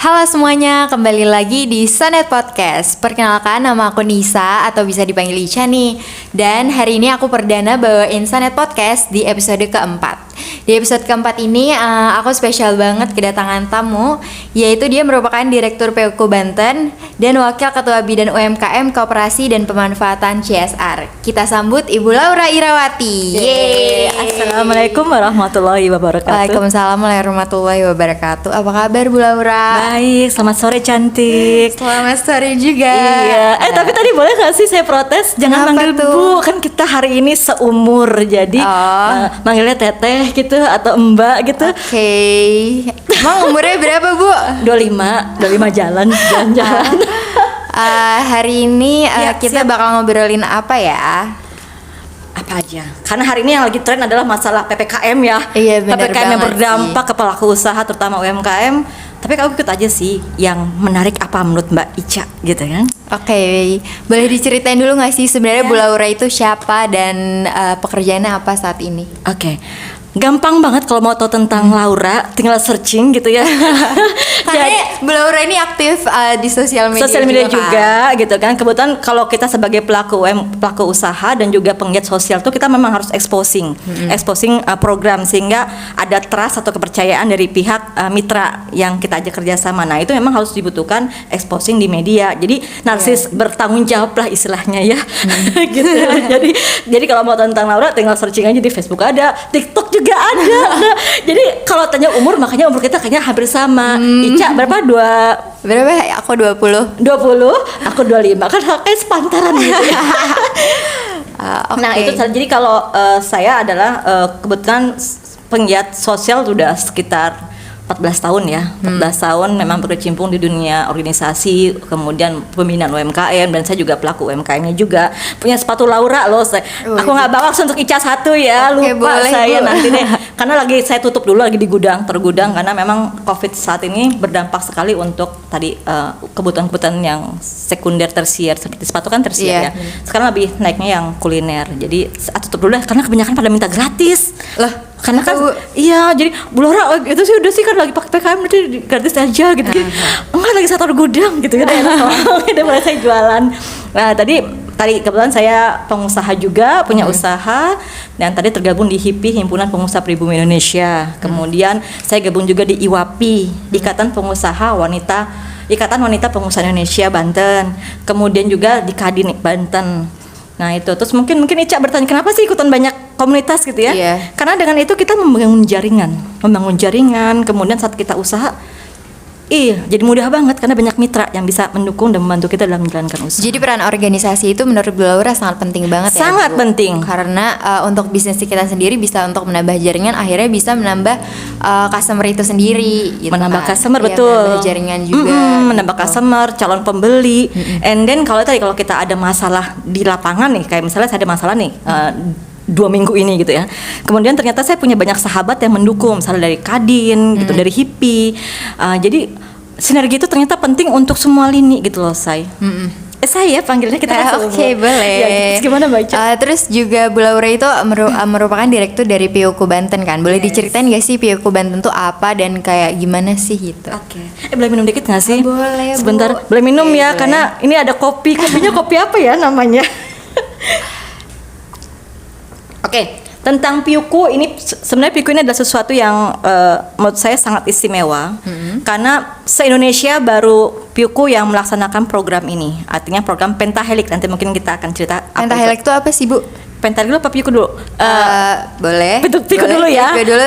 Halo semuanya, kembali lagi di Sonet Podcast. Perkenalkan, nama aku Nisa atau bisa dipanggil Ica nih. Dan hari ini aku perdana bawain Sonet Podcast di episode keempat. Di episode keempat ini aku spesial banget kedatangan tamu, yaitu dia merupakan Direktur PUKU Banten dan Wakil Ketua Bidang UMKM Koperasi dan Pemanfaatan CSR. Kita sambut Ibu Laura Irawati. Yeay. Assalamualaikum warahmatullahi wabarakatuh. Waalaikumsalam warahmatullahi wabarakatuh. Apa kabar Bu Laura? Baik, selamat sore cantik. Selamat sore juga. Iya. Tapi tadi boleh gak sih saya protes? Jangan Kenapa manggil tuh? Bu, kan kita hari ini seumur. Jadi manggilnya teteh gitu atau mbak gitu. Oke. Emang umurnya berapa Bu? 25 jalan. Hari ini Ya, kita siap. bakal ngobrolin apa ya? Apa aja? Karena hari ini yang lagi tren adalah masalah PPKM ya. Iya, benar PPKM yang banget berdampak ke pelaku usaha terutama UMKM. Tapi kalau ikut aja sih yang menarik apa menurut Mbak Ica gitu kan? Oke, boleh diceritain dulu nggak sih sebenarnya Ya. Bu Laura itu siapa dan pekerjaannya apa saat ini? Oke. Gampang banget kalau mau tahu tentang Laura, tinggal searching gitu ya. Karena Bu Laura ini aktif di sosial media. Sosial media kan? juga gitu kan. Kebetulan kalau kita sebagai pelaku usaha dan juga penggiat sosial tuh kita memang harus exposing program sehingga ada trust atau kepercayaan dari pihak mitra yang kita ajak kerjasama. Nah itu memang harus dibutuhkan exposing di media. Jadi narsis bertanggung jawab lah istilahnya ya. Gitu. Jadi kalau mau tentang Laura tinggal searching aja di Facebook ada, TikTok juga ada. Nah, jadi kalau tanya umur makanya umur kita kayaknya hampir sama. Ica berapa? Berapa? Aku 20. 20, aku 25 kan kayak sepantaran gitu ya. Oke. Nah itu jadi kalau saya adalah kebetulan penggiat sosial sudah sekitar 14 tahun ya. 14 tahun memang berkecimpung di dunia organisasi, kemudian pembinaan UMKM, dan saya juga pelaku UMKM-nya juga. Punya sepatu Laura loh. Aku nggak bawa langsung untuk Ica satu ya. Oke, lupa boleh, saya Bu. nanti deh. Karena lagi saya tutup dulu lagi di tergudang karena memang Covid saat ini berdampak sekali untuk tadi kebutuhan-kebutuhan yang sekunder tersier seperti sepatu kan tersier Iya. ya. Sekarang lebih naiknya yang kuliner. Jadi saya tutup dulu deh karena kebanyakan pada minta gratis. Loh, Karena kan kenapa, Bu? iya, jadi Bu Laura itu sih udah sih kan lagi pakai PKM berarti gratis aja gitu. Enggak lagi satu gudang gitu kan. Udah mulai saya jualan. Nah, tadi kebetulan saya pengusaha juga, punya usaha, dan tadi tergabung di HIPI, Himpunan Pengusaha Pribumi Indonesia. Kemudian saya gabung juga di IWAPI, Ikatan Ikatan Wanita Pengusaha Indonesia Banten. Kemudian juga di Kadin Banten. Nah itu terus mungkin Ica bertanya kenapa sih ikutan banyak komunitas gitu ya? Iya. Karena dengan itu kita membangun jaringan, kemudian saat kita usaha, jadi mudah banget karena banyak mitra yang bisa mendukung dan membantu kita dalam menjalankan usaha. Jadi peran organisasi itu menurut Bu Laura sangat penting banget ya, Sangat Bu? penting. Karena untuk bisnis kita sendiri bisa untuk menambah jaringan, akhirnya bisa menambah customer itu sendiri gitu Menambah kan. customer, Iya, betul. menambah jaringan juga Menambah gitu. customer, calon pembeli. And then kalau kita ada masalah di lapangan nih, kayak misalnya saya ada masalah nih 2 minggu ini gitu ya. Kemudian ternyata saya punya banyak sahabat yang mendukung, misalnya dari Kadin, gitu, dari HIPI. Jadi sinergi itu ternyata penting untuk semua lini gitu loh, saya panggilnya kita kan Oke, seumur. boleh. Ya, terus gimana Mbak Ica? Terus juga Bu Laura itu merupakan direktur dari PUKU Banten kan. Boleh diceritain gak sih PUKU Banten itu apa dan kayak gimana sih gitu? Oke. Boleh minum dikit nggak sih? Boleh, Bu. Sebentar. Boleh minum Oke, ya, boleh. karena ini ada kopi. Kopinya kopi apa ya namanya? Oke. Tentang PUKU ini sebenarnya PUKU ini adalah sesuatu yang menurut saya sangat istimewa karena se-Indonesia baru PUKU yang melaksanakan program ini. Artinya program Pentahelix. Nanti mungkin kita akan cerita apa Pentahelix itu apa sih, Bu? Pentahelix dulu apa PUKU dulu? Boleh. PUKU dulu ya. PUKU dulu.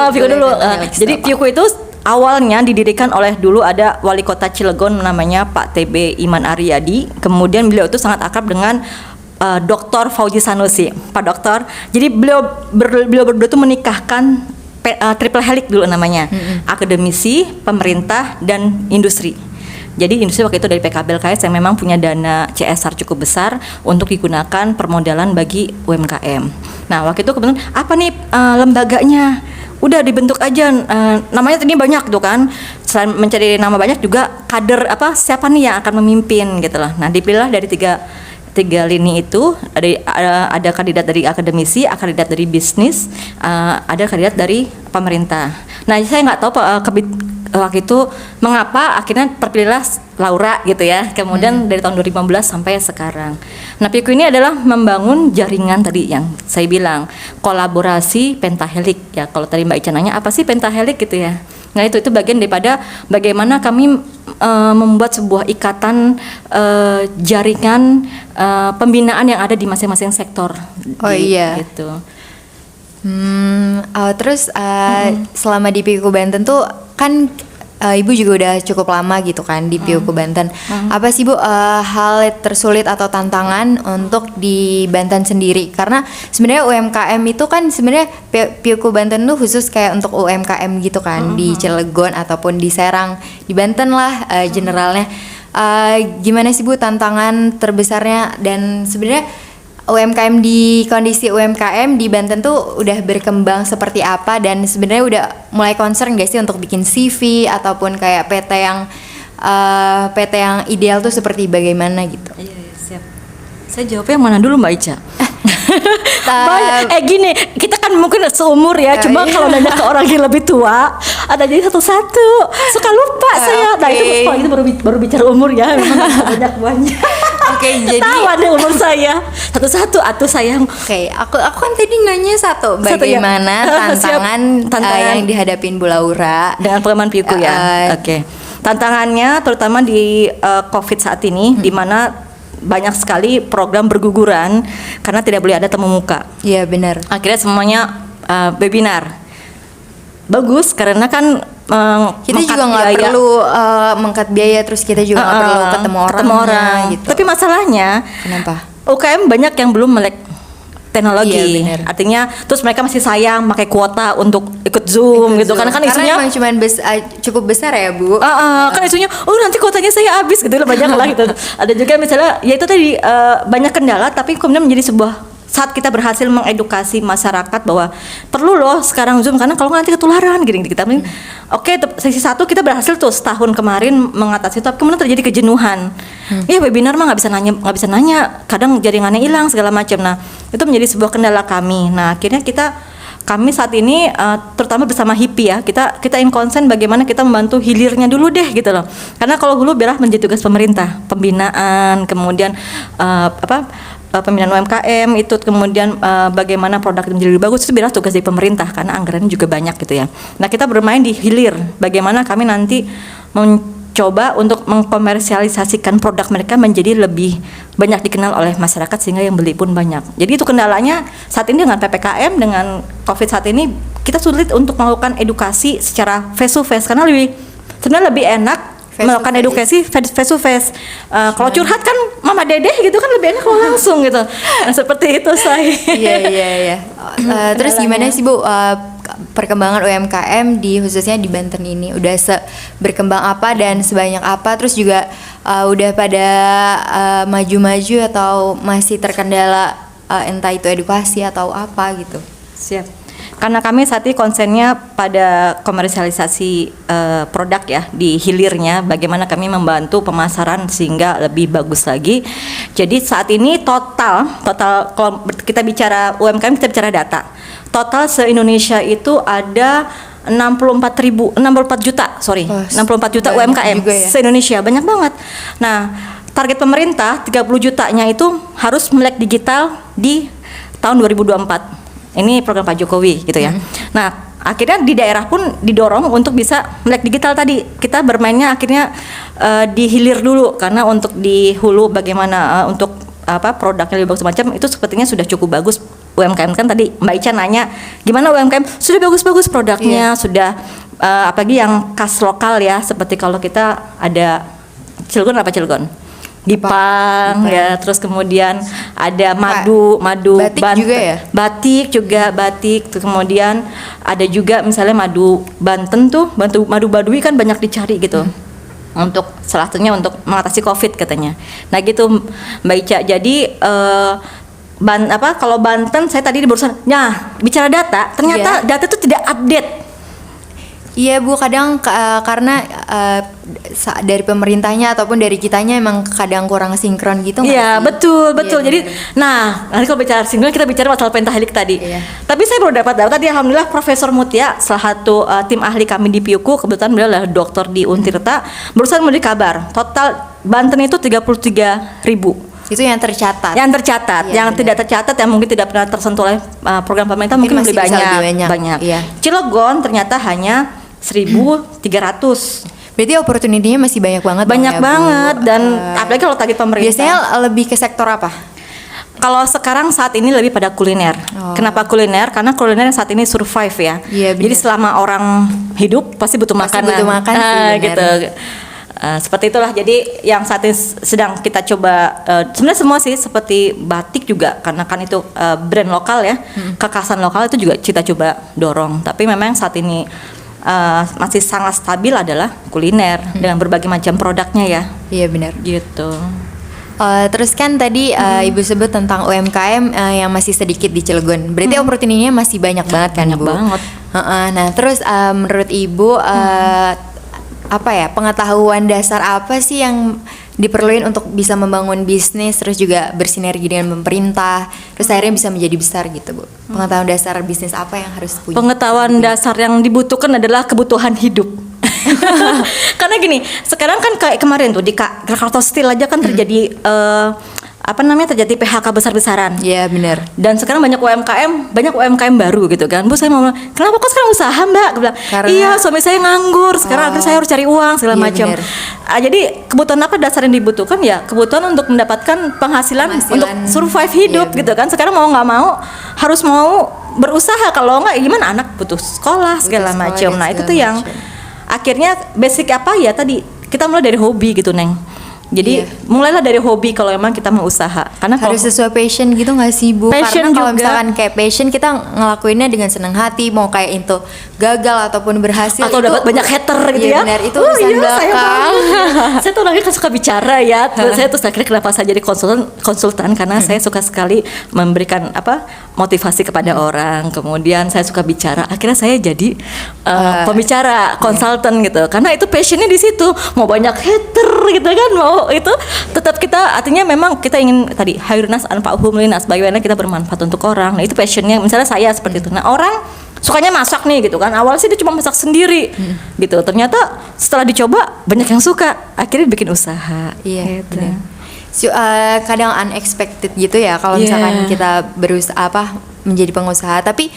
PUKU dulu. Pentahelix Jadi itu apa? PUKU itu awalnya didirikan oleh dulu ada wali kota Cilegon namanya Pak TB Iman Aryadi. Kemudian beliau itu sangat akrab dengan Dr. Fauzi Sanusi, Pak Dokter. Jadi beliau berdua itu menikahkan triple helix dulu namanya, akademisi, pemerintah, dan industri. Jadi industri waktu itu dari PKBLKS yang memang punya dana CSR cukup besar untuk digunakan permodalan bagi UMKM. Nah waktu itu kebetulan apa nih lembaganya? Udah dibentuk aja, namanya tadi banyak tuh kan. Selain mencari nama banyak juga kader siapa nih yang akan memimpin gitu lah. Nah dipilih dari tiga lini itu ada kandidat dari akademisi, kandidat dari bisnis, ada kandidat dari pemerintah. Nah saya nggak tahu waktu itu mengapa akhirnya terpilihlah Laura gitu ya. Kemudian dari tahun 2015 sampai sekarang. Nah, PIKU ini adalah membangun jaringan tadi yang saya bilang, kolaborasi pentahelik ya. Kalau tadi Mbak Ica nanya apa sih pentahelik gitu ya. Nah, itu bagian daripada bagaimana kami membuat sebuah ikatan jaringan pembinaan yang ada di masing-masing sektor. Oh iya. Gitu. Terus selama di PIKU Banten tuh kan Ibu juga udah cukup lama gitu kan di PIKU Banten. Apa sih Bu hal tersulit atau tantangan untuk di Banten sendiri? Karena sebenarnya UMKM itu kan sebenarnya PIKU Banten tuh khusus kayak untuk UMKM gitu kan di Cilegon ataupun di Serang, di Banten lah generalnya. Gimana sih Bu tantangan terbesarnya, dan sebenarnya UMKM di kondisi UMKM di Banten tuh udah berkembang seperti apa, dan sebenarnya udah mulai concern gak sih untuk bikin CV ataupun kayak PT yang ideal tuh seperti bagaimana gitu? Iya, siap. Saya jawabnya yang mana dulu Mbak Ica? Gini, kita kan mungkin seumur ya, cuma kalau nanya ke orang yang lebih tua, ada jadi satu-satu, suka lupa saya. Nah itu baru bicara umur ya, memang banyak. Oke, jadi tahu deh umur saya satu-satu atuh sayang. Oke, aku kan tadi nanya bagaimana tantangan yang dihadapin Bu Laura dengan pengalaman PIKU ya. Oke. Tantangannya terutama di COVID saat ini, di mana banyak sekali program berguguran karena tidak boleh ada temu muka. Iya benar. Akhirnya semuanya webinar. Bagus karena kan kita juga nggak perlu mengkat biaya, terus kita juga nggak perlu ketemu orang gitu. Tapi masalahnya, kenapa? UKM banyak yang belum melek teknologi. Iya, artinya terus mereka masih sayang pakai kuota untuk ikut Zoom gitu. Karena kan isunya emang cuman cukup besar ya Bu. Kan isunya nanti kuotanya saya habis gitu, banyak lah gitu. Ada juga misalnya ya itu tadi banyak kendala, tapi kemudian menjadi sebuah saat kita berhasil mengedukasi masyarakat bahwa perlu loh sekarang Zoom, karena kalau nanti ketularan gini kita oke, sesi 1 kita berhasil tuh setahun kemarin mengatasi itu, kemudian terjadi kejenuhan. Ya webinar mah nggak bisa nanya, kadang jaringannya hilang segala macam. Nah itu menjadi sebuah kendala kami. Nah akhirnya kami saat ini terutama bersama HIPI ya, kita in concern bagaimana kita membantu hilirnya dulu deh gitu loh. Karena kalau dulu biarlah menjadi tugas pemerintah, pembinaan, kemudian pembinaan UMKM itu, kemudian bagaimana produk itu menjadi lebih bagus, itu biarlah tugas dari pemerintah karena anggarannya juga banyak gitu ya. Nah kita bermain di hilir, bagaimana kami nanti mencoba untuk mengkomersialisasikan produk mereka menjadi lebih banyak dikenal oleh masyarakat sehingga yang beli pun banyak. Jadi itu kendalanya saat ini dengan PPKM, dengan COVID saat ini kita sulit untuk melakukan edukasi secara face to face karena sebenarnya lebih enak melakukan edukasi face to face. Kalau curhat kan Mama Dedeh gitu kan lebih enak kalau langsung gitu. Nah, seperti itu saya. Iya. Terus gimana sih Bu perkembangan UMKM khususnya di Banten ini? Udah berkembang apa dan sebanyak apa? Terus juga udah pada maju-maju atau masih terkendala entah itu edukasi atau apa gitu? Siap. Karena kami saat ini konsennya pada komersialisasi produk ya, di hilirnya bagaimana kami membantu pemasaran sehingga lebih bagus lagi. Jadi saat ini total kalau kita bicara UMKM, kita bicara data. Total se-Indonesia itu ada 64 juta UMKM ya? Se-Indonesia, banyak banget. Nah, target pemerintah 30 jutanya itu harus melek digital di tahun 2024. Ini program Pak Jokowi gitu ya. Nah, akhirnya di daerah pun didorong untuk bisa melek digital tadi. Kita bermainnya akhirnya di hilir dulu, karena untuk di hulu bagaimana untuk produknya lebih bagus macam itu sepertinya sudah cukup bagus. UMKM kan tadi Mbak Ica nanya gimana UMKM sudah bagus-bagus produknya, sudah apalagi yang khas lokal ya, seperti kalau kita ada Cilegon Gipang ya, terus kemudian ada madu batik juga, terus kemudian ada juga misalnya madu Banten tuh, madu Baduy kan banyak dicari gitu. Untuk salah satunya untuk mengatasi COVID katanya. Nah gitu Mbak Ica. Jadi kalau Banten saya tadi barusan bicara data, ternyata data itu tidak update. Iya Bu, kadang karena dari pemerintahnya ataupun dari kitanya emang kadang kurang sinkron gitu nggak Iya, sih? betul. Iya, Jadi, benar. nah, nanti kalau bicara sinkron kita bicara masalah pentahelik tadi. Iya. Tapi saya baru dapat data tadi, alhamdulillah Profesor Mutia, salah satu tim ahli kami di PIUKU, kebetulan beliau adalah dokter di Untirta, barusan memberi kabar, total Banten itu 33.000. Itu yang tercatat. Yang tercatat, Iya, yang benar. tidak tercatat, yang mungkin tidak pernah tersentuh oleh program pemerintah mungkin masih lebih bisa banyak. lebih banyak. Iya. Cilegon ternyata hanya 1.300. Berarti opportunity-nya masih banyak banget. dong Banyak ya, Bu? banget, dan apalagi kalau target pemerintah. Biasanya lebih ke sektor apa? Kalau sekarang saat ini lebih pada kuliner. Oh. Kenapa kuliner? Karena kuliner yang saat ini survive ya. Iya, benar. Jadi selama orang hidup pasti butuh Pasti makanan. butuh makan sih, benar. gitu. Seperti itulah. Jadi yang saat ini sedang kita coba, sebenarnya semua sih, seperti batik juga, karena kan itu brand lokal ya, kekhasan lokal itu juga kita coba dorong. Tapi memang saat ini masih sangat stabil adalah kuliner dengan berbagai macam produknya ya. Iya benar. Gitu. Terus kan tadi Ibu sebut tentang UMKM yang masih sedikit di Cilegon. Berarti opportunity-nya masih banyak banget kan, Banyak Bu? banget. Nah, terus menurut Ibu apa ya, pengetahuan dasar apa sih yang diperluin untuk bisa membangun bisnis, terus juga bersinergi dengan pemerintah, terus akhirnya bisa menjadi besar gitu, Bu? Pengetahuan dasar bisnis apa yang harus punya? Pengetahuan dasar yang dibutuhkan adalah kebutuhan hidup. Karena gini, sekarang kan kayak kemarin tuh di Krakatau Steel aja kan terjadi terjadi PHK besar-besaran. Iya benar. Dan sekarang banyak UMKM baru gitu kan. Bu, saya mau bilang, kenapa kok sekarang usaha Mbak? Aku bilang, Karena- iya suami saya nganggur, sekarang akhirnya saya harus cari uang segala Iya, macam. benar. Jadi kebutuhan apa dasar yang dibutuhkan ya? Kebutuhan untuk mendapatkan penghasilan untuk survive hidup Iya, gitu kan. Sekarang mau nggak mau harus mau berusaha, kalau nggak gimana, anak butuh sekolah segala sekolah macam. dan Nah itu segala tuh yang macam. akhirnya basic apa ya tadi, kita mulai dari hobi gitu Neng. Jadi Iya. mulailah dari hobi kalau emang kita mau usaha. Karena kalau Harus sesuai passion gitu nggak sih, Bu? Passion Karena kalau juga. misalkan kayak passion, kita ngelakuinnya dengan senang hati, mau kayak itu gagal ataupun berhasil, atau itu- dapat banyak hater gitu Iya, ya. benar, itu Oh urusan iya, saya belakang. banget. Saya tuh orangnya kan suka bicara ya. Saya terus akhirnya kenapa saya jadi konsultan karena saya suka sekali memberikan motivasi kepada orang. Kemudian saya suka bicara. Akhirnya saya jadi pembicara, konsultan gitu. Karena itu passionnya di situ. Mau banyak hater gitu kan, mau itu tetap kita, artinya memang kita ingin tadi hayrunas anfa'uhum linas, bagaimana kita bermanfaat untuk orang. Nah itu passionnya. Misalnya saya seperti itu. Nah orang sukanya masak nih gitu kan, awalnya sih dia cuma masak sendiri gitu, ternyata setelah dicoba banyak yang suka, akhirnya bikin usaha. Iya, gitu. benar. Kadang unexpected gitu ya kalau Iya. misalkan kita berusaha menjadi pengusaha. Tapi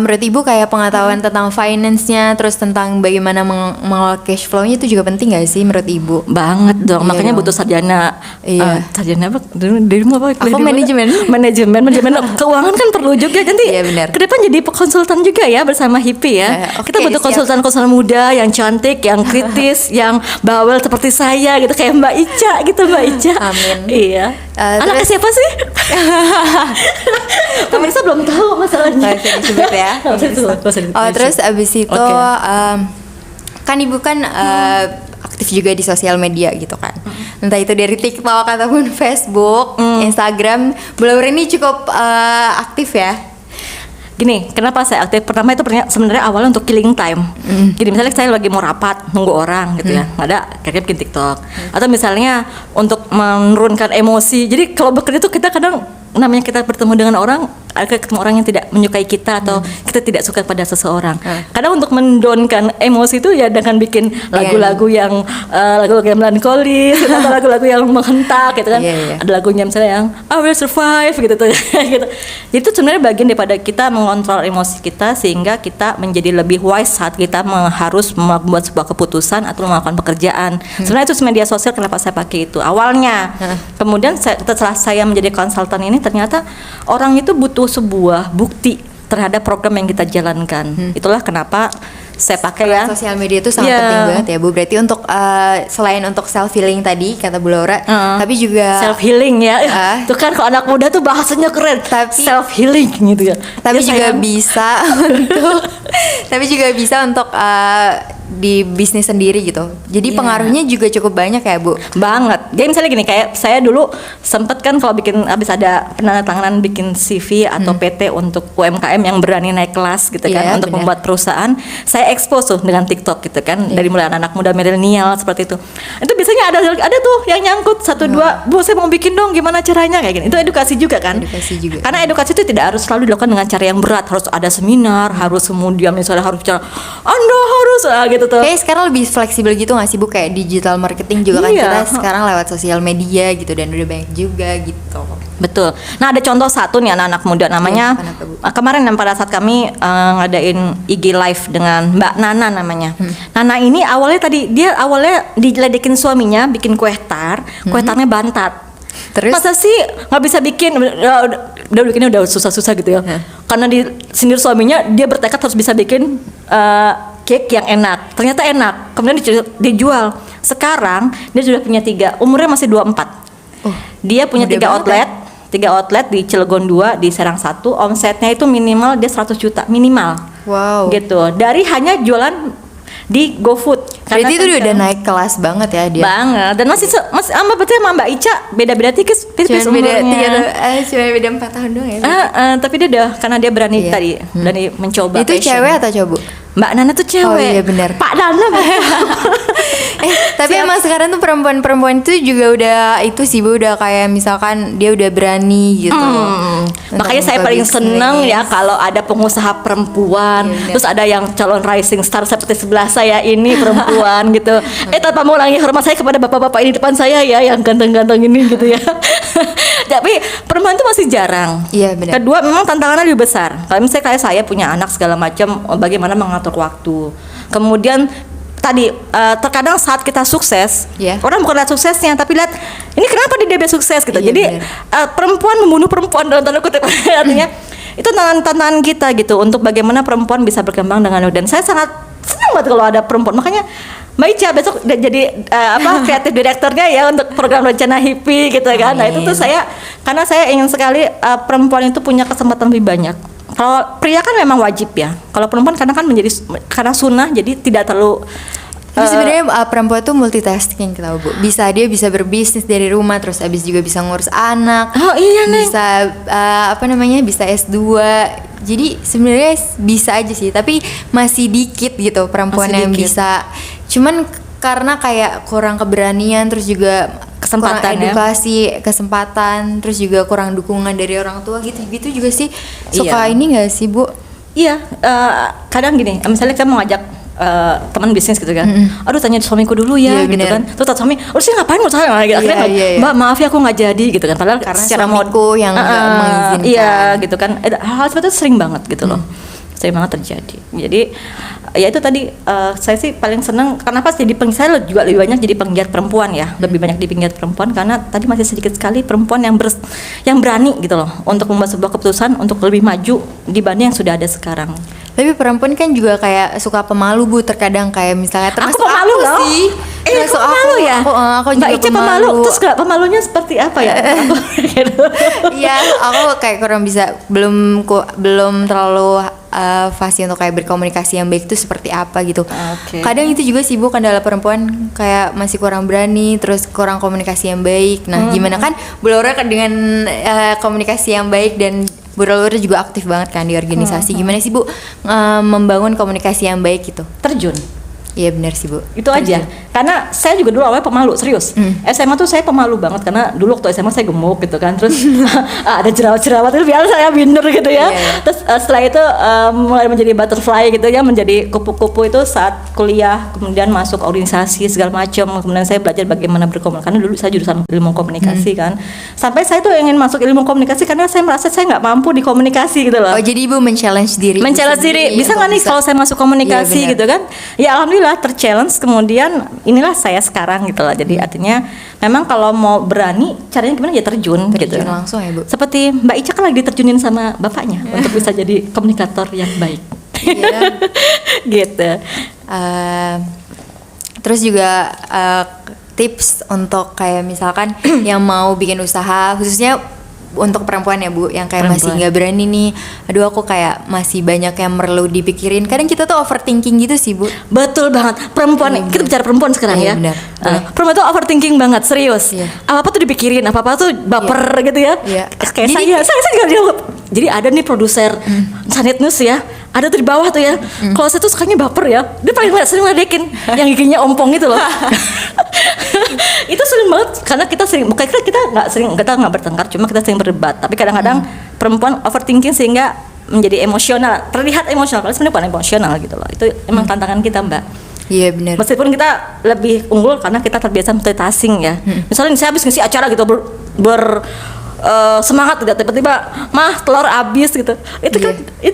menurut Ibu kayak pengetahuan tentang finance-nya, terus tentang bagaimana mengelola cash flow-nya itu juga penting nggak sih menurut Ibu? Banget dong, Iya makanya dong. butuh sarjana. Iya. Sarjana apa? Dirimu apa? Aku Dari mana? manajemen. Manajemen keuangan kan perlu juga nanti. Iya, benar. Ke depan jadi konsultan juga ya bersama HIPI ya. Oke, Kita butuh siap. konsultan-konsultan muda yang cantik, yang kritis, yang bawel seperti saya gitu, kayak Mbak Ica gitu, Mbak Ica. Amin. Iya. Anaknya siapa sih? Pemirsa belum tahu masalahnya. Nggak usah disebut ya. Nggak usah disebut, nggak usah disebut. Oh, terus abis itu Oke. kan Ibu kan aktif juga di sosial media gitu kan. Entah itu dari TikTok ataupun Facebook, Instagram. Beliau ini cukup aktif ya. Gini, kenapa saya aktif? Pertama itu sebenarnya awalnya untuk killing time. Jadi misalnya saya lagi mau rapat, nunggu orang gitu ya, nggak ada, kayaknya bikin TikTok. Atau misalnya untuk menurunkan emosi. Jadi kalau bekerja tuh kita kadang namanya kita bertemu dengan orang, ketemu orang yang tidak menyukai kita atau kita tidak suka pada seseorang. Kadang untuk mendownkan emosi itu ya dengan bikin lagu-lagu yang melankolis atau lagu-lagu yang menghentak gitu kan. Iya. Ada lagunya misalnya yang I will survive gitu tuh gitu. Jadi itu sebenarnya bagian daripada kita mengontrol emosi kita sehingga kita menjadi lebih wise saat kita harus membuat sebuah keputusan atau melakukan pekerjaan. Sebenarnya itu media sosial, kenapa saya pakai itu awalnya. Kemudian setelah saya menjadi konsultan ini ternyata orang itu butuh sebuah bukti terhadap program yang kita jalankan. Itulah kenapa saya pakai ya. Sosial media itu sangat Iya. penting banget ya Bu. Berarti untuk selain untuk self healing tadi kata Bu Laura, tapi juga Self healing ya. Itu kan kalau anak muda tuh bahasanya keren. Tapi- self healing gitu ya. tapi Ya, juga sayang. bisa untuk tapi juga bisa untuk di bisnis sendiri gitu. Jadi Iya. pengaruhnya juga cukup banyak ya Bu. Banget. Jadi misalnya gini, kayak saya dulu sempet kan kalau habis ada penandatanganan bikin CV atau PT untuk UMKM yang berani naik kelas gitu kan, Iya, untuk benar. membuat perusahaan, saya expose tuh dengan TikTok gitu kan, dari mulai anak-anak muda milenial seperti itu. Itu biasanya ada tuh yang nyangkut satu dua, Bu saya mau bikin dong, gimana caranya kayak gini. Itu edukasi juga kan. Edukasi juga. Karena edukasi itu tidak harus selalu dilakukan dengan cara yang berat, harus ada seminar, harus kemudian misalnya harus bicara Anda harus gitu tuh. Kayak sekarang lebih fleksibel gitu nggak sih Bu, kayak digital marketing juga kan Iya. kita sekarang lewat sosial media gitu dan udah banyak juga gitu. Betul. Nah ada contoh satu nih anak-anak muda namanya Iya, kenapa, Bu? kemarin yang pada saat kami ngadain IG live dengan Mbak Nana namanya. Nana ini awalnya diledekin suaminya bikin kue tar, kue tarnya bantat. Terus? Masa sih nggak bisa bikin? Udah bikinnya udah susah-susah gitu ya. Karena di sindir suaminya dia bertekad harus bisa bikin cake yang enak. Ternyata enak. Kemudian dijual. Sekarang dia sudah punya 3, umurnya masih 24. Dia punya muda 3 banget outlet. 3 outlet di Cilegon 2, di Serang 1, omsetnya itu minimal dia 100 juta minimal. Wow. Gitu. Dari hanya jualan di GoFood. Berarti itu kan udah naik kelas banget ya dia. banget. Dan masih sama betul sama Mbak Ica beda-beda tipis Cuma beda umurnya. cuma beda 4 tahun doang ya. Tapi dia udah karena dia berani Iya. tadi berani mencoba. Itu passion. cewek atau cowok? Mbak Nana tuh cewek. Oh iya, benar. Pak Nana. Tapi emang sekarang tuh perempuan-perempuan itu juga udah itu sih Bu, udah kayak misalkan dia udah berani gitu. Untuk Makanya saya buka paling bisnis. seneng ya kalau ada pengusaha perempuan, Iya, benar. terus ada yang calon rising star seperti sebelah saya ini perempuan gitu. Tanpa mengulangi hormat saya kepada bapak-bapak ini depan saya ya yang ganteng-ganteng ini gitu ya. Tapi perempuan itu masih jarang. Iya, benar. Kedua memang tantangannya lebih besar. Kalau misalnya kayak saya punya anak segala macam, bagaimana mengatur waktu. Kemudian tadi terkadang saat kita sukses, Iya. orang bukan lihat suksesnya tapi lihat ini kenapa dia bisa sukses gitu. Iya, Jadi benar. perempuan membunuh perempuan dalam tanda kutip artinya itu tantangan kita gitu untuk bagaimana perempuan bisa berkembang dengan dan saya sangat senang banget kalau ada perempuan. Makanya Mbak Ica besok jadi kreatif direkturnya ya untuk program rencana HIPI gitu kan. Nah itu tuh karena saya ingin sekali perempuan itu punya kesempatan lebih banyak. Kalau pria kan memang wajib ya. Kalau perempuan karena karena sunnah jadi tidak terlalu. Tapi sebenarnya perempuan tuh multitasking kita Bu. Dia bisa berbisnis dari rumah, terus abis juga bisa ngurus anak. Oh iya Neng. Bisa bisa S2. Jadi sebenarnya bisa aja sih, tapi masih dikit gitu perempuan Masih yang dikit. bisa. Cuman karena kayak kurang keberanian, terus juga Kesempatan kurang ya. edukasi, kesempatan, terus juga kurang dukungan dari orang tua gitu juga sih. Suka Iya. ini nggak sih Bu? Iya, kadang gini, misalnya kita mau ngajak teman bisnis gitu kan, aduh tanya suamiku dulu ya Iya, gitu bener. kan, terus kata suami, lu sih ngapain ngurus saya gitu, akhirnya Iya, iya. Mbak maaf ya aku nggak jadi gitu kan, padahal Karena secara suamiku yang nggak mengizinkan. iya gitu kan, hal seperti itu sering banget gitu loh, sering banget terjadi. Jadi ya itu tadi saya sih paling senang kenapa jadi saya juga lebih banyak jadi penggiat perempuan ya, lebih banyak di penggiat perempuan karena tadi masih sedikit sekali perempuan yang berani gitu loh untuk membuat sebuah keputusan untuk lebih maju dibanding yang sudah ada sekarang. Tapi perempuan kan juga kayak suka pemalu Bu, terkadang kayak misalnya termasuk Aku pemalu loh. sih. Aku Termasuk pemalu ya. Aku juga Mbak Ica pemalu. Terus gak pemalunya seperti apa ya? Iya, aku kayak kurang bisa, belum terlalu fasih untuk kayak berkomunikasi yang baik itu seperti apa gitu. Oke. Kadang itu juga sih Bu, kendala perempuan kayak masih kurang berani, terus kurang komunikasi yang baik. Nah, gimana kan Bu Laura dengan komunikasi yang baik dan Bu Laura juga aktif banget kan di organisasi. Gimana sih Bu membangun komunikasi yang baik gitu? Terjun. Iya benar sih Bu. Itu aja. Karena saya juga dulu awalnya pemalu, serius. SMA tuh saya pemalu banget karena dulu waktu SMA saya gemuk gitu kan. Terus ada jerawat-jerawat itu biasa saya minder gitu ya. Iya, iya. Terus setelah itu mulai menjadi butterfly gitu ya, menjadi kupu-kupu itu saat kuliah, kemudian masuk organisasi segala macam. Kemudian saya belajar bagaimana berkomunikasi. Karena dulu saya jurusan ilmu komunikasi kan. Sampai saya tuh ingin masuk ilmu komunikasi karena saya merasa saya nggak mampu di komunikasi gitu loh. Oh jadi Ibu men-challenge diri. Men-challenge diri, bisa nggak nih kalau saya masuk komunikasi Iya, benar. gitu kan? Ya alhamdulillah ter-challenge, kemudian inilah saya sekarang gitu lah. Jadi artinya memang kalau mau berani caranya gimana ya terjun gitu. Terjun langsung ya Bu. Seperti Mbak Ica kan lagi diterjunin sama bapaknya untuk bisa jadi komunikator yang baik. Iya. Gitu. Terus juga tips untuk kayak misalkan yang mau bikin usaha, khususnya untuk perempuan ya Bu, yang kayak masih Perempuan. nggak berani nih, aduh aku kayak masih banyak yang perlu dipikirin. Kadang kita tuh overthinking gitu sih Bu. Betul banget. Perempuan, Iya, kita bener. bicara perempuan sekarang Iya, ya. bener. Perempuan tuh overthinking banget, serius. Iya. Apa-apa tuh dipikirin, apa-apa tuh baper gitu ya. Iya. Kayak Jadi- saya juga jawab. Jadi ada nih produser Sanet News ya, ada tuh di bawah tuh ya. Kalau saya tuh sukanya baper ya, dia paling sering ngeledekin yang giginya ompong gitu loh. Itu sering banget karena kita sering, bukan kita nggak bertengkar, cuma kita sering berdebat. Tapi kadang-kadang perempuan overthinking sehingga menjadi emosional, terlihat emosional, padahal sebenarnya bukan emosional gitu loh. Itu emang tantangan kita, Mbak. Iya benar. Meskipun kita lebih unggul karena kita terbiasa multitasking ya. Misalnya saya habis ngisi acara gitu semangat tidak tiba-tiba telur habis gitu. Itu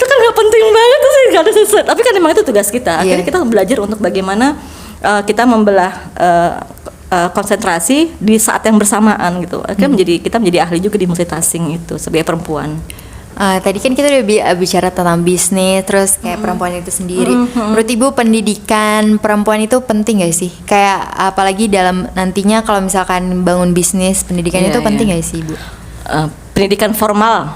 kan nggak penting banget tuh sih, nggak ada sesuatu. Tapi kan memang itu tugas kita. Akhirnya kita belajar untuk bagaimana kita membelah konsentrasi di saat yang bersamaan gitu. Akhirnya kita menjadi ahli juga di multitasking itu sebagai perempuan. Tadi kan kita udah bicara tentang bisnis, terus kayak perempuan itu sendiri. Menurut Ibu pendidikan perempuan itu penting gak sih? Kayak apalagi dalam nantinya kalau misalkan bangun bisnis, pendidikan Iya, itu penting iya. gak sih Ibu? Pendidikan formal.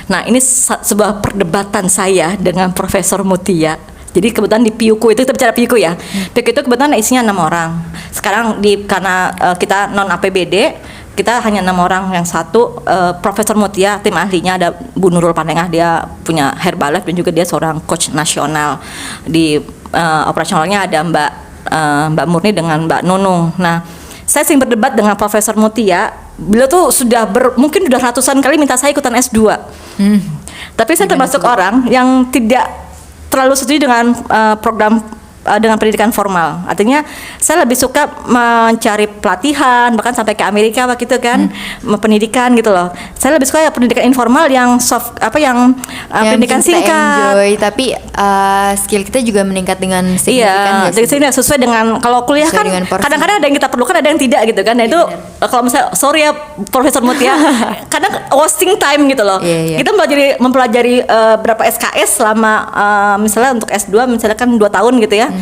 Nah, ini sebuah perdebatan saya dengan Profesor Mutia. Jadi kebetulan di PIUKU itu, kita bicara PIUKU ya. PIUKU itu kebetulan isinya 6 orang. Sekarang karena kita non APBD, kita hanya 6 orang, yang satu Profesor Mutia, tim ahlinya ada Bu Nurul Panengah, dia punya Herbalife dan juga dia seorang coach nasional. Di operasionalnya ada Mbak Murni dengan Mbak Nunung. Nah, saya sering berdebat dengan Profesor Mutia. Beliau tuh mungkin sudah ratusan kali minta saya ikutan S2. Tapi saya termasuk orang yang tidak terlalu setuju dengan program dengan pendidikan formal. Artinya saya lebih suka mencari pelatihan, bahkan sampai ke Amerika waktu itu kan, pendidikan gitu loh. Saya lebih suka ya pendidikan informal yang Yang pendidikan kita singkat. enjoy, tapi skill kita juga meningkat dengan signifikan. Iya, jadi sini sesuai dengan, kalau kuliah Sesuai kan dengan porsi. kadang-kadang ada yang kita perlukan, ada yang tidak gitu kan. Nah itu kalau misalnya, sorry ya Profesor Mutia, kadang wasting time gitu loh. Iya. Kita mempelajari berapa SKS selama misalnya untuk S2 misalnya kan 2 tahun gitu ya.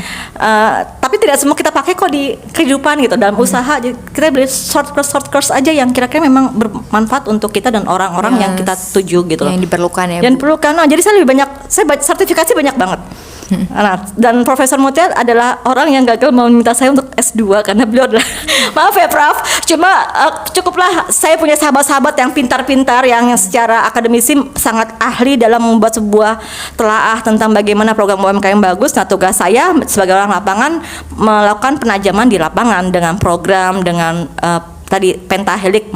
Tapi tidak semua kita pakai kok di kehidupan gitu, dalam usaha. Jadi kita beli short course aja yang kira-kira memang bermanfaat untuk kita dan orang-orang yang kita tuju gitu loh. Yang diperlukan ya Yang Bu. diperlukan. Nah, jadi saya lebih banyak, sertifikasi banyak banget. Nah, dan Profesor Mutia adalah orang yang gagal mau minta saya untuk S2 karena beliau adalah maaf ya Prof, cuma cukuplah saya punya sahabat-sahabat yang pintar-pintar, yang secara akademisi sangat ahli dalam membuat sebuah telaah tentang bagaimana program UMKM bagus. Nah, tugas saya sebagai orang lapangan melakukan penajaman di lapangan dengan program, dengan tadi pentahelik,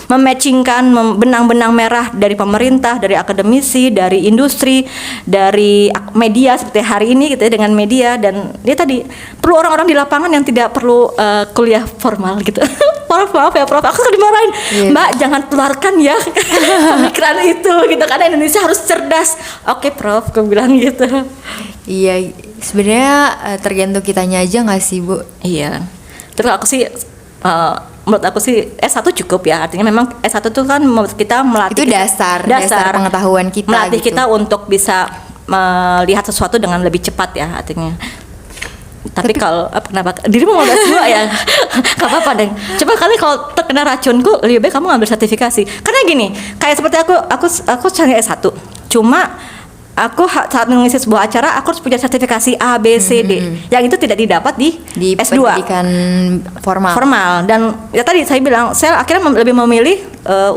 mematchingkan benang-benang merah dari pemerintah, dari akademisi, dari industri, dari media seperti hari ini gitu ya, dengan media. Dan dia tadi perlu orang-orang di lapangan yang tidak perlu kuliah formal gitu. Maaf ya Prof, aku dimarahin. Mbak jangan keluarkan ya pemikiran itu gitu, karena Indonesia harus cerdas. Oke Prof, aku bilang gitu. Iya, sebenarnya tergantung kitanya aja nggak sih Bu? Iya. Terus aku sih menurut aku sih S1 cukup ya. Artinya memang S1 itu kan kita melatih Itu dasar pengetahuan kita. melatih gitu. kita untuk bisa melihat sesuatu dengan lebih cepat ya artinya. Tapi kalau kenapa dirimu mau S2 ya? Gak apa-apa deh. Coba kali kalau terkena racunku, lebih baik kamu ngambil sertifikasi. Karena gini, kayak seperti aku cari S1. Cuma aku saat mengisi sebuah acara, aku harus punya sertifikasi A, B, C, D. Yang itu tidak didapat di S2. Pendidikan formal. Dan ya tadi saya bilang, saya akhirnya lebih memilih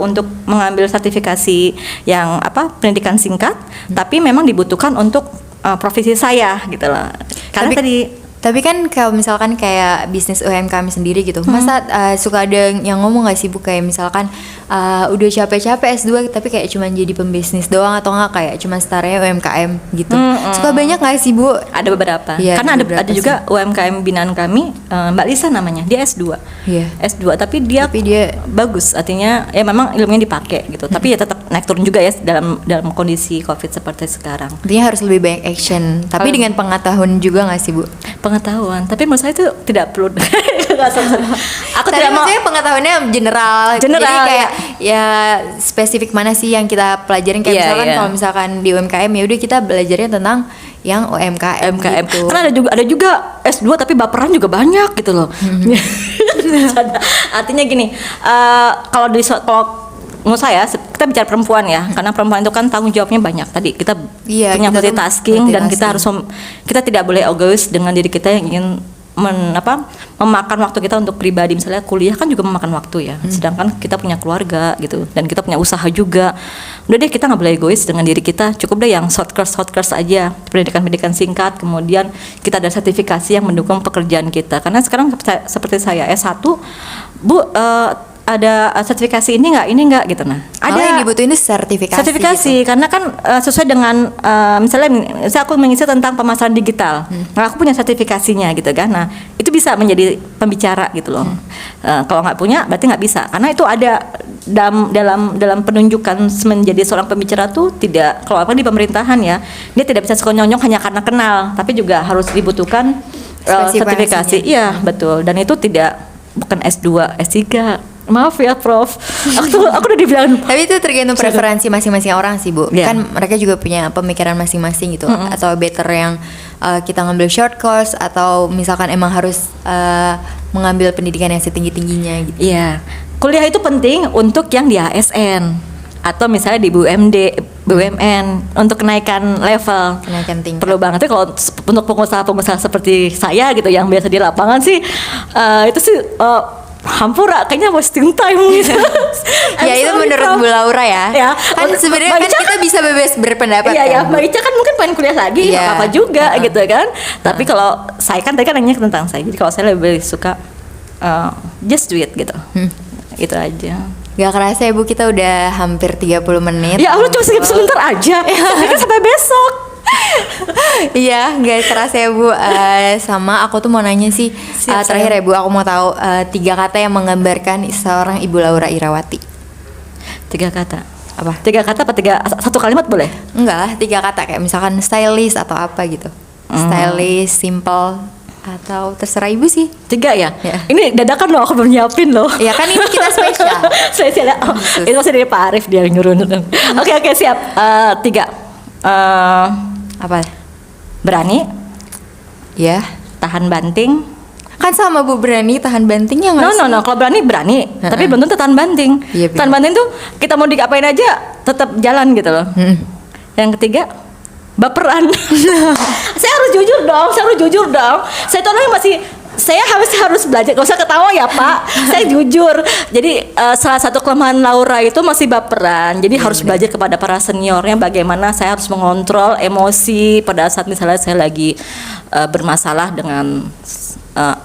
untuk mengambil sertifikasi yang pendidikan singkat, tapi memang dibutuhkan untuk profesi saya gitu loh. Karena Tapi kan kalau misalkan kayak bisnis UMKM sendiri gitu, masa suka ada yang ngomong gak sih Bu, kayak misalkan udah capek-capek S2 tapi kayak cuman jadi pembisnis doang, atau enggak kayak cuman startnya UMKM gitu. Suka banyak gak sih Bu? Ada beberapa. Iya, Karena ada ada juga UMKM binaan kami, Mbak Lisa namanya, dia S2. Iya. S2 tapi dia bagus, artinya ya memang ilmunya dipakai gitu. Tapi ya tetap naik turun juga ya dalam kondisi Covid seperti sekarang. Intinya harus lebih banyak action, tapi dengan pengetahuan juga gak sih Bu? Pengetahuan, tapi menurut saya itu tidak perlu. Aku Tapi tidak mau. maksudnya pengetahuannya general. Jadi kayak ya spesifik mana sih yang kita pelajarin, kayak misalkan kalau misalkan di UMKM ya udah kita belajarnya tentang yang UMKM. Gitu. Karena ada juga S2 tapi baperan juga banyak gitu loh. Artinya gini, kalau menurut saya kita bicara perempuan ya, karena perempuan itu kan tanggung jawabnya banyak. Tadi kita Iya, punya kita tuh multitasking dan kita harus multitasking. kita tidak boleh egois dengan diri kita yang ingin memakan waktu kita untuk pribadi. Misalnya kuliah kan juga memakan waktu ya, sedangkan kita punya keluarga gitu dan kita punya usaha juga. Udah deh, kita nggak boleh egois dengan diri kita, cukup deh yang short course aja, pendidikan singkat, kemudian kita ada sertifikasi yang mendukung pekerjaan kita. Karena sekarang seperti saya S1, Bu, ada sertifikasi ini nggak gitu. Nah, ada yang dibutuhin itu sertifikasi gitu. karena kan sesuai dengan misalnya aku mengisi tentang pemasaran digital. Nah, aku punya sertifikasinya gitu kan. Nah, itu bisa menjadi pembicara gitu loh. Kalau nggak punya berarti nggak bisa, karena itu ada dalam penunjukan menjadi seorang pembicara tuh tidak, kalau apa di pemerintahan ya, dia tidak bisa sekonyong hanya karena kenal, tapi juga harus dibutuhkan sertifikasi. Iya, betul. Dan itu bukan S2, S3. Maaf ya Prof, aku udah dibilang. Tapi itu tergantung preferensi masing-masing orang sih Bu. Yeah. Kan mereka juga punya pemikiran masing-masing gitu. Atau better yang kita ngambil short course, atau misalkan emang harus mengambil pendidikan yang setinggi-tingginya gitu. Iya, kuliah itu penting untuk yang di ASN atau misalnya di BUMN untuk kenaikan level. Kenaikan tingkat. Perlu banget. Tapi kalau untuk pengusaha-pengusaha seperti saya gitu yang biasa di lapangan sih, itu sih hampura, kayaknya wasting time gitu. Ya itu menurut Bu Laura ya. Kan sebenarnya kan kita bisa bebas berpendapat. Iya ya, kan, Mbak Ica kan mungkin pengen kuliah lagi, Iya. apa juga gitu kan. Tapi kalau saya kan tadi kan nanya tentang saya. Jadi kalau saya lebih suka just do it gitu. Itu aja. Gak kerasa ya Bu, kita udah hampir 30 menit. Ya Allah, cuma sebentar aja. Kan sampai besok. Iya, gak kerasa ya Bu. Sama aku tuh mau nanya sih, Siap, terakhir sayang. ya Bu, aku mau tahu 3 kata yang menggambarkan seorang Ibu Laura Irawati. 3 kata. Apa? 3 kata apa 1 kalimat boleh? Enggak lah, 3 kata kayak misalkan stylish atau apa gitu. Stylish, simple, atau terserah Ibu sih. 3 ya? Ya. Ini dadakan loh, aku belum nyiapin loh. Ya kan ini kita spesial. Spesial ya? Oh, itu masih dari Pak Arif, dia yang nyuruh. Oke, siap. 3. Apa? Berani, Ya. tahan banting. Kan sama Bu, berani tahan bantingnya nggak sih? No. Kalau berani, tapi belum tentu tahan banting. Iya, Tahan banting tuh kita mau diapain aja tetap jalan gitu loh. Yang 3, baperan. Saya harus jujur dong. Saya tuh orangnya saya harus belajar. Gak usah ketawa ya Pak. Saya jujur. Jadi salah satu kelemahan Laura itu masih baperan. Jadi harus belajar kepada para seniornya bagaimana saya harus mengontrol emosi pada saat misalnya saya lagi bermasalah dengan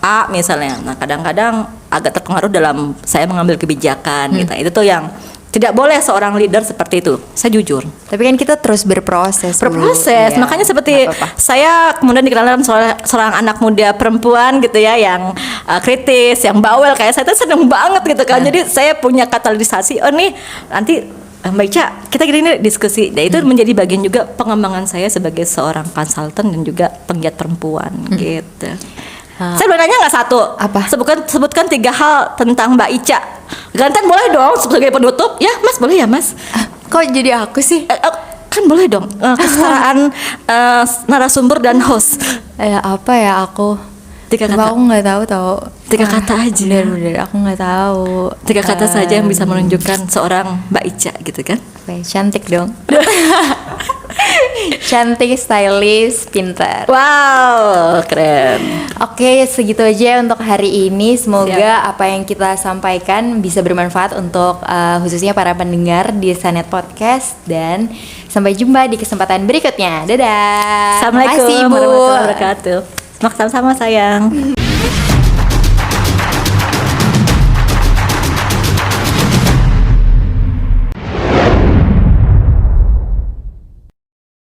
A misalnya. Nah, kadang-kadang agak terpengaruh dalam saya mengambil kebijakan gitu. Itu tuh yang tidak boleh seorang leader seperti itu. Saya jujur. Tapi kan kita terus berproses. Bu. Berproses, Iya, makanya seperti nggak apa-apa. saya kemudian dikenalkan seorang anak muda perempuan gitu ya, yang kritis, yang bawel kayak saya tuh seneng banget gitu kan. Jadi saya punya katalisasi. Oh nih nanti Mbak Ica, kita gini diskusi. Dan itu menjadi bagian juga pengembangan saya sebagai seorang konsultan dan juga penggiat perempuan gitu. Saya boleh nanya nggak 1? Apa? Sebutkan 3 hal tentang Mbak Ica. Gantian boleh dong sebagai penutup. Ya Mas, boleh ya Mas? Kok jadi aku sih? Kan boleh dong. Kesetaraan narasumber dan host. Apa ya aku? 3 Coba kata. aku nggak tahu. 3 kata aja. Bener, aku nggak tahu. 3 kata saja yang bisa menunjukkan seorang Mbak Ica gitu kan. Apa ya? Cantik dong. Cantik, stylish, pintar. Wow, keren. Oke, segitu aja untuk hari ini. Semoga apa yang kita sampaikan bisa bermanfaat untuk khususnya para pendengar di Sanet Podcast. Dan sampai jumpa di kesempatan berikutnya. Dadah. Assalamualaikum Makasih, Bu. warahmatullahi wabarakatuh. Sama-sama sayang.